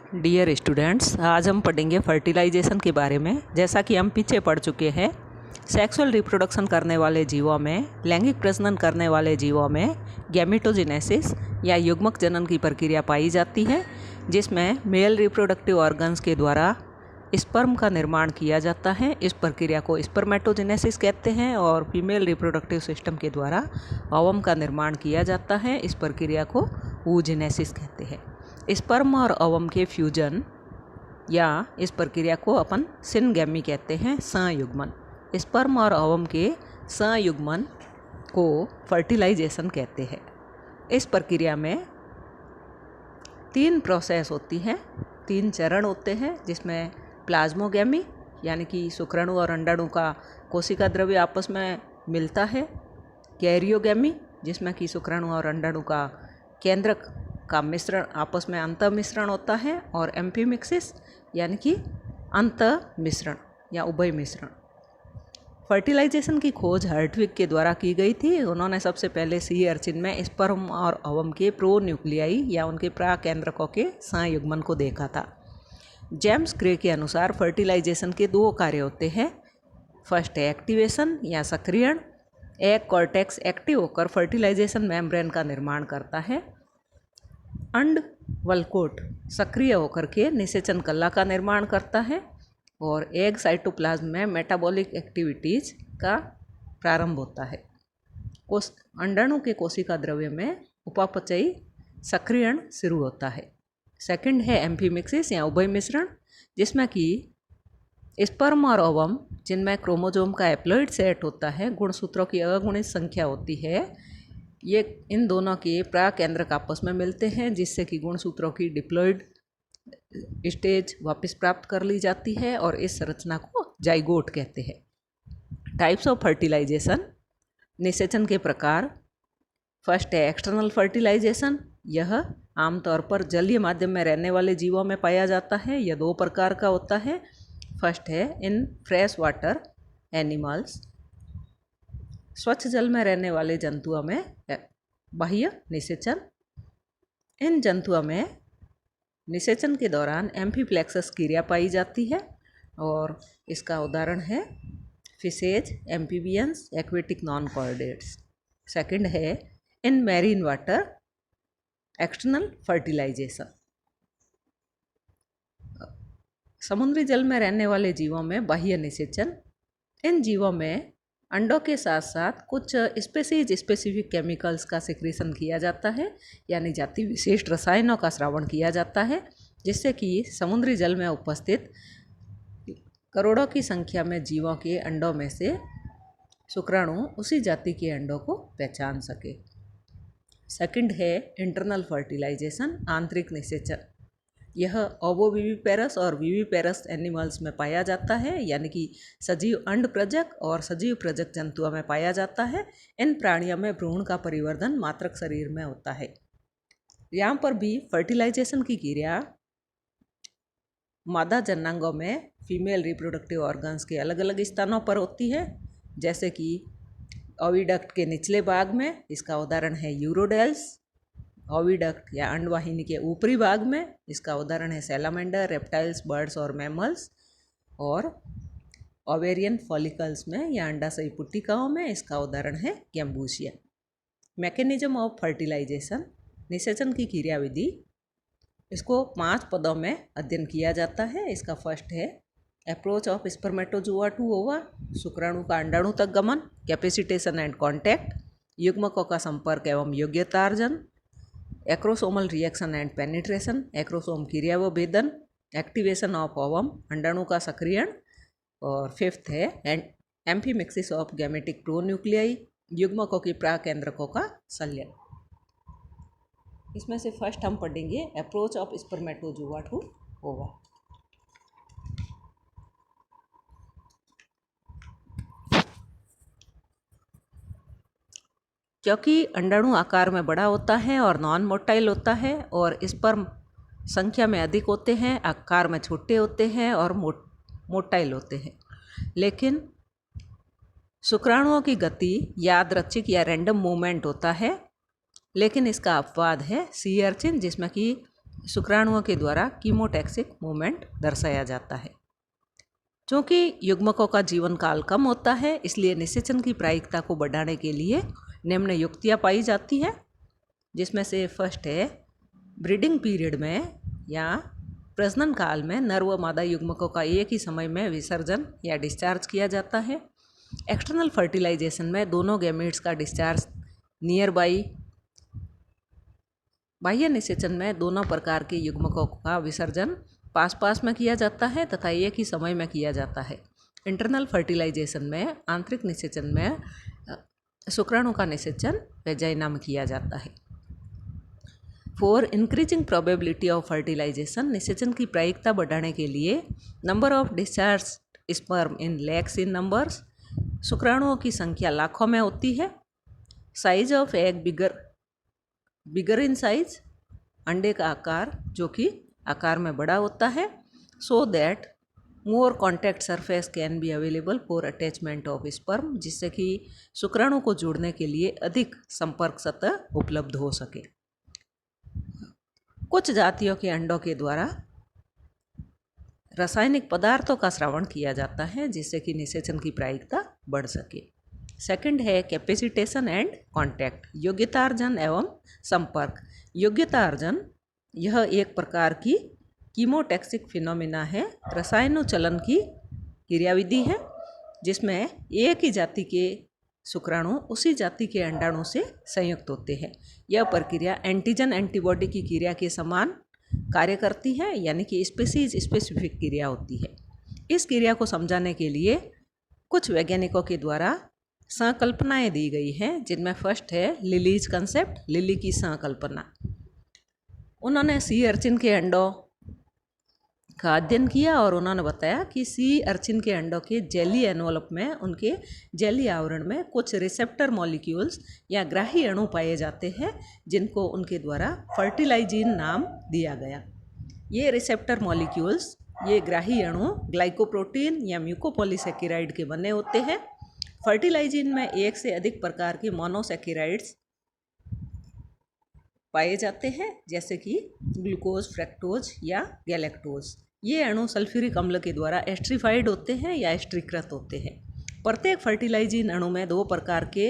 Dear students, आज हम पढ़ेंगे फर्टिलाइजेशन के बारे में। जैसा कि हम पीछे पढ़ चुके हैं, सेक्सुअल रिप्रोडक्शन करने वाले जीवों में, लैंगिक प्रजनन करने वाले जीवों में गैमेटोजेनेसिस या युग्मक जनन की प्रक्रिया पाई जाती है, जिसमें मेल रिप्रोडक्टिव ऑर्गन्स के द्वारा स्पर्म का निर्माण किया जाता है। इस प्रक्रिया को स्पर्मेटोजेनेसिस कहते हैं। और फीमेल रिप्रोडक्टिव सिस्टम के द्वारा ओवम का निर्माण किया जाता है। इस प्रक्रिया को oogenesis कहते हैं। स्पर्म और ओवम के फ्यूजन या इस प्रक्रिया को अपन सिनगैमी कहते हैं, संयुग्मन। स्पर्म और ओवम के संयुग्मन को फर्टिलाइजेशन कहते हैं। इस प्रक्रिया में 3 प्रोसेस होती हैं, 3 चरण होते हैं, जिसमें प्लाज्मोगैमी यानी कि शुक्राणु और अंडाणु का कोशिका द्रव्य आपस में मिलता है, कैरियोगैमी जिसमें कि शुक्राणु और अंडाणु का केंद्रक का मिश्रण आपस में अंतः मिश्रण होता है, और एम्फीमिक्सिस यानी कि अंतः मिश्रण या उभय मिश्रण। फर्टिलाइजेशन की खोज हर्टविग के द्वारा की गई थी। उन्होंने सबसे पहले सी अर्चिन में स्पर्म और ओवम के प्रोन्यूक्लियाई या उनके प्राकेंद्रकों के संयुग्मन को देखा था। जेम्स ग्रे के अनुसार फर्टिलाइजेशन के 2 कार्य होते हैं। फर्स्ट है एक्टिवेशन या सक्रियण। एग कॉर्टेक्स एक्टिव होकर फर्टिलाइजेशन मेम्ब्रेन का निर्माण करता है। अंड वलकोट सक्रिय होकर के निषेचन कला का निर्माण करता है, और एग साइटोप्लाज्म में मेटाबॉलिक एक्टिविटीज का प्रारंभ होता है। अंडाणु के कोशिका द्रव्य में उपापचयी सक्रियण शुरू होता है। सेकंड है एम्फीमिक्सिस या उभय मिश्रण, जिसमें कि स्पर्म और ओवम जिनमें क्रोमोजोम का एप्लॉइड सेट होता है, गुणसूत्रों की अगुणित संख्या होती है, ये इन दोनों के प्राकेंद्रक आपस में मिलते हैं, जिससे कि गुणसूत्रों की डिप्लॉइड स्टेज वापस प्राप्त कर ली जाती है, और इस संरचना को जाइगोट कहते हैं। टाइप्स ऑफ फर्टिलाइजेशन, निषेचन के प्रकार। फर्स्ट है एक्सटर्नल फर्टिलाइजेशन। यह आमतौर पर जलीय माध्यम में रहने वाले जीवों में पाया जाता है। यह 2 प्रकार का होता है। फर्स्ट है इन फ्रेश वाटर एनिमल्स, स्वच्छ जल में रहने वाले जंतुओं में बाह्य निषेचन। इन जंतुओं में निषेचन के दौरान एम्फीप्लेक्सस क्रिया पाई जाती है, और इसका उदाहरण है fishes, amphibians, aquatic non chordates. Second है इन मैरीन वाटर एक्सटर्नल फर्टिलाइजेशन। समुद्री जल में रहने वाले जीवों में बाह्य निषेचन। इन जीवों में अंडों के साथ साथ कुछ स्पेसीज स्पेसिफिक केमिकल्स का सिक्रीशन किया जाता है, यानी जाति विशिष्ट रसायनों का स्रावण किया जाता है, जिससे कि समुद्री जल में उपस्थित करोड़ों की संख्या में जीवों के अंडों में से शुक्राणु उसी जाति के अंडों को पहचान सके। सेकंड है इंटरनल फर्टिलाइजेशन, आंतरिक निषेचन। यह ओवोविविपेरस और विविपेरस एनिमल्स में पाया जाता है, यानी कि सजीव अंड प्रजक और सजीव प्रजक जंतुओं में पाया जाता है। इन प्राणियों में भ्रूण का परिवर्धन मात्रक शरीर में होता है। यहाँ पर भी फर्टिलाइजेशन की क्रिया मादा जनांगों में फीमेल रिप्रोडक्टिव ऑर्गन्स के अलग अलग स्थानों पर होती है, जैसे कि ओविडक्ट के निचले भाग में, इसका उदाहरण है यूरोडेल्स। ओविडक्ट या अंडवाहिनी के ऊपरी भाग में, इसका उदाहरण है सैलामेंडर, रेप्टाइल्स, बर्ड्स और मैमल्स। और ओवेरियन फॉलिकल्स में या अंडाशयी पुट्टिकाओं में, इसका उदाहरण है गैम्बूसिया। मैकेनिज्म ऑफ फर्टिलाइजेशन, निषेचन की क्रियाविधि, इसको 5 पदों में अध्ययन किया जाता है। इसका फर्स्ट है अप्रोच ऑफ स्पर्मेटोजुआ टू ओवा, शुक्राणु का अंडाणु तक गमन, कैपेसिटेशन एंड कॉन्टैक्ट, युग्मकों का संपर्क एवं योग्यतार्जन, acrosomal reaction and penetration, acrosome क्रिया व भेदन, एक्टिवेशन ऑफ ओवम, अंडाणु का सक्रियण, और फिफ्थ है एम्फीमिक्सिस ऑफ गैमेटिक प्रोन्यूक्लियाई, युग्मकों की प्राकेंद्रकों का संलयन। इसमें से फर्स्ट हम पढ़ेंगे अप्रोच ऑफ स्पर्मेटोजुआ टू ओवा। क्योंकि अंडाणु आकार में बड़ा होता है और नॉन मोटाइल होता है, और स्पर्म संख्या में अधिक होते हैं, आकार में छोटे होते हैं और मोटाइल होते हैं, लेकिन शुक्राणुओं की गति यादृच्छिक या रैंडम मूवमेंट होता है। लेकिन इसका अपवाद है सी अर्चिन, जिसमें कि शुक्राणुओं के द्वारा कीमोटैक्सिक मूवमेंट दर्शाया जाता है। चूँकि युग्मकों का जीवन काल कम होता है, इसलिए निषेचन की प्रायिकता को बढ़ाने के लिए निम्न युक्तियाँ पाई जाती हैं, जिसमें से फर्स्ट है ब्रीडिंग पीरियड में या प्रजनन काल में नर व मादा युग्मकों का एक ही समय में विसर्जन या डिस्चार्ज किया जाता है। एक्सटर्नल फर्टिलाइजेशन में दोनों गैमेट्स का डिस्चार्ज नियर बाई। बाह्य निषेचन में दोनों प्रकार के युग्मकों का विसर्जन पास पास में किया जाता है तथा एक ही समय में किया जाता है। इंटरनल फर्टिलाइजेशन में आंतरिक निषेचन में शुक्राणु का निषेचन वेजाइना में किया जाता है। For increasing probability of fertilization, निषेचन की प्रायिकता बढ़ाने के लिए number of discharge sperm in lakhs in numbers, शुक्राणुओं की संख्या लाखों में होती है। Size of egg bigger in size, अंडे का आकार जो कि आकार में बड़ा होता है। So that more contact surface can be available for attachment of sperm, जिससे कि शुक्राणु को जोड़ने के लिए अधिक संपर्क सतह उपलब्ध हो सके। कुछ जातियों के अंडों के द्वारा रासायनिक पदार्थों का स्रावण किया जाता है, जिससे कि निषेचन की प्रायिकता बढ़ सके। सेकंड है कैपेसिटेशन एंड कांटेक्ट, योग्यतार्जन एवं संपर्क। योग्यतार्जन यह एक प्रकार की कीमोटैक्सिक फिनोमिना है, रसायनोचलन की क्रियाविधि है, जिसमें एक ही जाति के शुक्राणु उसी जाति के अंडाणु से संयुक्त होते हैं। यह प्रक्रिया एंटीजन एंटीबॉडी की क्रिया के समान कार्य करती है, यानी कि स्पीसीज स्पेसिफिक क्रिया होती है। इस क्रिया को समझाने के लिए कुछ वैज्ञानिकों के द्वारा संकल्पनाएं दी गई हैं, जिनमें फर्स्ट है लिलीज कंसेप्ट, लिली की संकल्पना। उन्होंने सी अर्चिन के अंडों का अध्ययन किया और उन्होंने बताया कि सी अर्चिन के अंडों के जेली एनवलप में, उनके जेली आवरण में कुछ रिसेप्टर मॉलिक्यूल्स या ग्राही अणु पाए जाते हैं, जिनको उनके द्वारा फर्टिलाइजिन नाम दिया गया। ये रिसेप्टर मॉलिक्यूल्स, ये ग्राही अणु ग्लाइकोप्रोटीन या म्यूकोपॉलीसेकेराइड के बने होते हैं। फर्टिलाइजिन में एक से अधिक प्रकार के मोनोसेकेराइड्स पाए जाते हैं, जैसे कि ग्लूकोज, फ्रैक्टोज या गैलेक्टोज। ये अणु सल्फ्यूरिक अम्ल के द्वारा एस्ट्रीफाइड होते हैं या एस्ट्रीकृत होते हैं। प्रत्येक फर्टिलाइजिन अणु में दो प्रकार के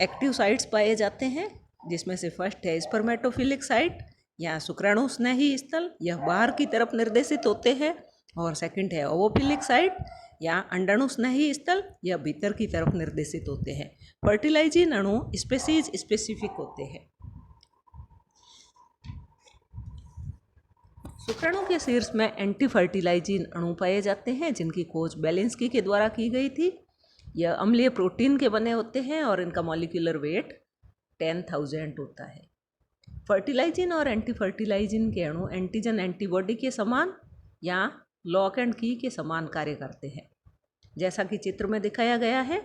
एक्टिव साइट्स पाए जाते हैं, जिसमें से फर्स्ट है स्पर्मेटोफिलिक साइट या शुक्राणु स्नेही स्थल, यह बाहर की तरफ निर्देशित होते हैं। और सेकंड है ओवोफिलिक साइट या अंडाणु स्नेही स्थल, यह भीतर की तरफ निर्देशित होते हैं। फर्टिलाइजिन अणु स्पीसीज स्पेसिफिक होते हैं। शुक्राणु के शीर्ष में एंटी फर्टिलाइजिन अणु पाए जाते हैं, जिनकी खोज बेलिंस्की के द्वारा की गई थी। यह अम्लीय प्रोटीन के बने होते हैं और इनका मॉलिक्यूलर वेट 10,000 होता है। फर्टिलाइजिन और एंटी फर्टिलाइजिन के अणु एंटीजन एंटीबॉडी के समान या लॉक एंड की के समान कार्य करते हैं, जैसा कि चित्र में दिखाया गया है।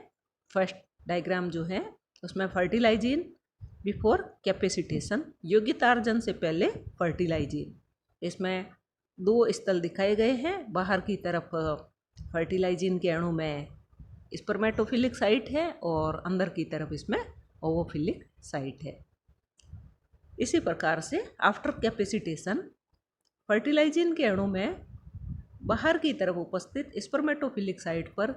फर्स्ट डायग्राम जो है उसमें फर्टिलाइजिन बिफोर कैपेसिटेशन, योग्यतार्जन से पहले फर्टिलाइजिन। इसमें दो स्थल दिखाए गए हैं। बाहर की तरफ फर्टिलाइजिन के अणु में स्पर्मेटोफिलिक साइट है और अंदर की तरफ इसमें ओवोफिलिक साइट है। इसी प्रकार से आफ्टर कैपेसिटेशन फर्टिलाइजिन के अणु में बाहर की तरफ उपस्थित स्पर्मेटोफिलिक साइट पर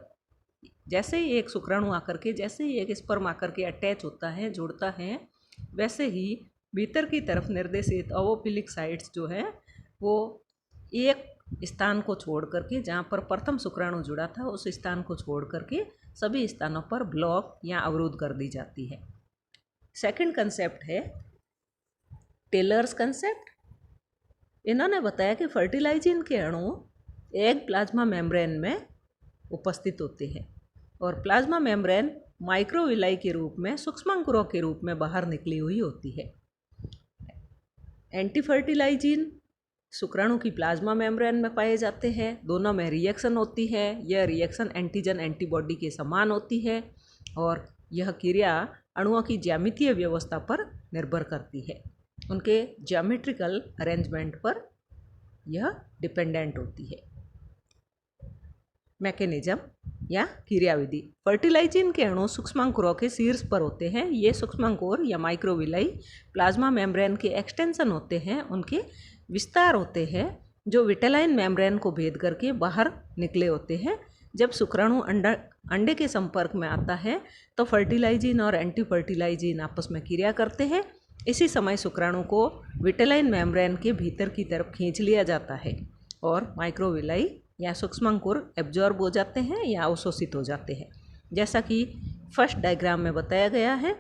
जैसे ही एक शुक्राणु आकर के, जैसे ही एक स्पर्म आकर के अटैच होता है, जुड़ता है, वैसे ही भीतर की तरफ निर्देशित ओवोफिलिक साइट्स जो है वो एक स्थान को छोड़ करके, जहाँ पर प्रथम शुक्राणु जुड़ा था उस स्थान को छोड़ करके सभी स्थानों पर ब्लॉक या अवरोध कर दी जाती है। सेकंड कंसेप्ट है टेलर्स कंसेप्ट। इन्होंने बताया कि फर्टिलाइजिन के अणु एग प्लाज्मा मेम्ब्रेन में उपस्थित होते हैं और प्लाज्मा मेम्ब्रेन माइक्रोविलाई के रूप में, सूक्ष्मांकुरों के रूप में बाहर निकली हुई होती है। एंटी फर्टिलाइजिन शुक्राणु की प्लाज्मा मेम्ब्रेन में पाए जाते हैं। दोनों में रिएक्शन होती है। यह रिएक्शन एंटीजन एंटीबॉडी के समान होती है और यह क्रिया अणुओं की ज्यामितीय व्यवस्था पर निर्भर करती है, उनके ज्योमेट्रिकल अरेंजमेंट पर यह डिपेंडेंट होती है। मैकेनिज्म या क्रियाविधि। फर्टिलाइजिन के अणु सूक्ष्मांकुरों के शीर्ष पर होते हैं। ये सूक्ष्मांकुर या माइक्रोविलाई प्लाज्मा मेम्ब्रेन के एक्सटेंशन होते हैं, उनके विस्तार होते हैं जो विटेलाइन मेम्ब्रेन को भेद करके बाहर निकले होते हैं। जब शुक्राणु अंडे के संपर्क में आता है तो फर्टिलाइजिन और एंटी फर्टिलाइजिन आपस में क्रिया करते हैं। इसी समय शुक्राणु को विटेलाइन मेम्ब्रेन के भीतर की तरफ खींच लिया जाता है और माइक्रोविलाई या सूक्ष्मांकुर एब्जॉर्ब हो जाते हैं या अवशोषित हो जाते हैं। जैसा कि फर्स्ट डायग्राम में बताया गया है,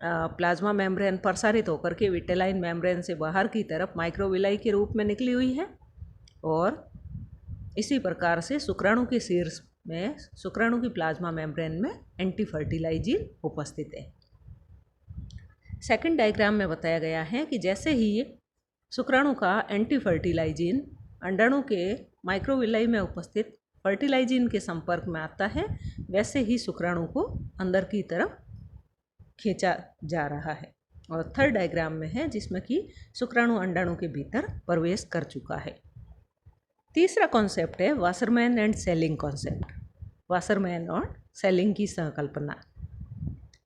प्लाज्मा मेम्ब्रेन प्रसारित होकर के विटेलाइन मेम्ब्रेन से बाहर की तरफ माइक्रोविलाई के रूप में निकली हुई है और इसी प्रकार से शुक्राणु के शीर्ष में शुक्राणु की प्लाज्मा मेम्ब्रेन में एंटी फर्टिलाइजिन उपस्थित है। सेकंड डायग्राम में बताया गया है कि जैसे ही शुक्राणु का एंटी फर्टिलाइजिन अंडाणु के माइक्रोविलाई में उपस्थित फर्टिलाइजिन के संपर्क में आता है, वैसे ही शुक्राणु को अंदर की तरफ खींचा जा रहा है। और थर्ड डायग्राम में है जिसमें कि शुक्राणु अंडाणु के भीतर प्रवेश कर चुका है। तीसरा कॉन्सेप्ट है Wassermann and selling concept. Wassermann और सेलिंग की संकल्पना।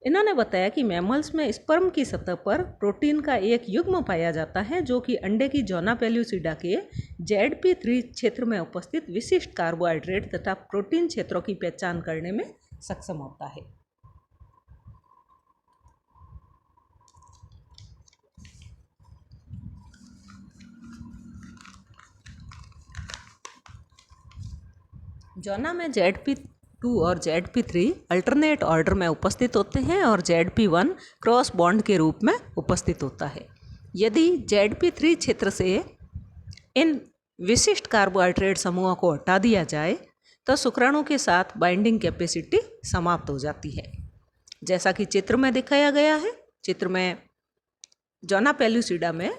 इन्होंने बताया कि मैमल्स में स्पर्म की सतह पर प्रोटीन का एक युग्म पाया जाता है जो कि अंडे की जोना पेल्यूसिडा के ZP3 क्षेत्र में उपस्थित विशिष्ट कार्बोहाइड्रेट तथा प्रोटीन क्षेत्रों की पहचान करने में सक्षम होता है। जोना में ZP2 और ZP3 अल्टरनेट ऑर्डर में उपस्थित होते हैं और ZP1 क्रॉस बॉन्ड के रूप में उपस्थित होता है। यदि ZP3 क्षेत्र से इन विशिष्ट कार्बोहाइड्रेट समूहों को हटा दिया जाए तो शुक्राणु के साथ बाइंडिंग कैपेसिटी समाप्त हो जाती है। जैसा कि चित्र में दिखाया गया है, चित्र में जोना पेल्यूसिडा में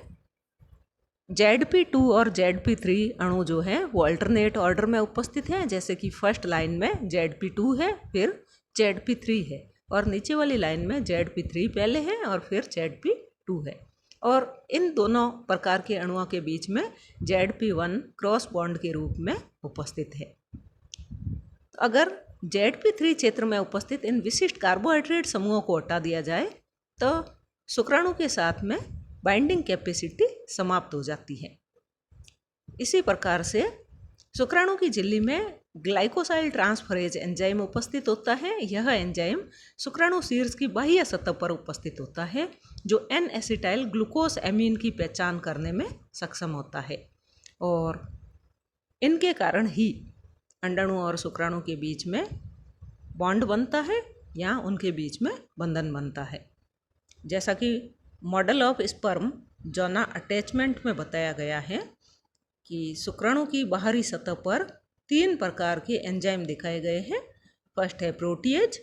ZP2 और ZP3 अणु जो हैं वो अल्टरनेट ऑर्डर में उपस्थित हैं। जैसे कि फर्स्ट लाइन में ZP2 है, फिर ZP3 है और नीचे वाली लाइन में ZP3 पहले है और फिर ZP2 है और इन दोनों प्रकार के अणुओं के बीच में ZP1 क्रॉस बॉन्ड के रूप में उपस्थित है। अगर ZP3 क्षेत्र में उपस्थित इन विशिष्ट कार्बोहाइड्रेट समूहों को हटा दिया जाए तो शुक्राणु के साथ में बाइंडिंग कैपेसिटी समाप्त हो जाती है। इसी प्रकार से शुक्राणु की झिल्ली में ग्लाइकोसाइल ट्रांसफरेज एंजाइम उपस्थित होता है। यह एंजाइम शुक्राणु शीर्ष की बाह्य सतह पर उपस्थित होता है जो N-एसिटाइल ग्लूकोस एमीन की पहचान करने में सक्षम होता है और इनके कारण ही अंडाणु और शुक्राणु के बीच में बॉन्ड बनता है या उनके बीच में बंधन बनता है। जैसा कि model of sperm zona attachment में बताया गया है कि शुक्राणु की बाहरी सतह पर 3 प्रकार के एंजाइम दिखाए गए हैं। फर्स्ट है प्रोटीएज,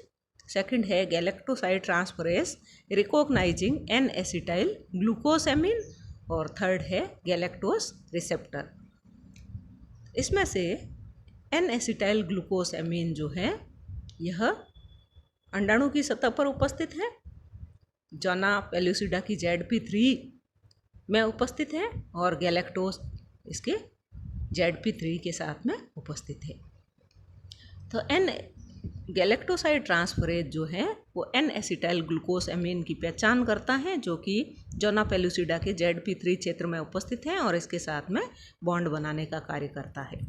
सेकंड है galactoside transferase recognizing N acetyl glucosamine और थर्ड है गैलेक्टोस रिसेप्टर। इसमें से N-एसिटाइल ग्लूकोस एमीन जो है यह अंडाणु की सतह पर उपस्थित है, जोना पेल्यूसिडा की ZP3 में उपस्थित है और गैलेक्टोस इसके ZP3 के साथ में उपस्थित है। तो गैलेक्टोसाइड ट्रांसफरेज जो है वो N-एसिटाइल ग्लूकोस एमीन की पहचान करता है जो कि जोना पेल्यूसिडा के ZP3 क्षेत्र में उपस्थित है और इसके साथ में बॉन्ड बनाने का कार्य करता है।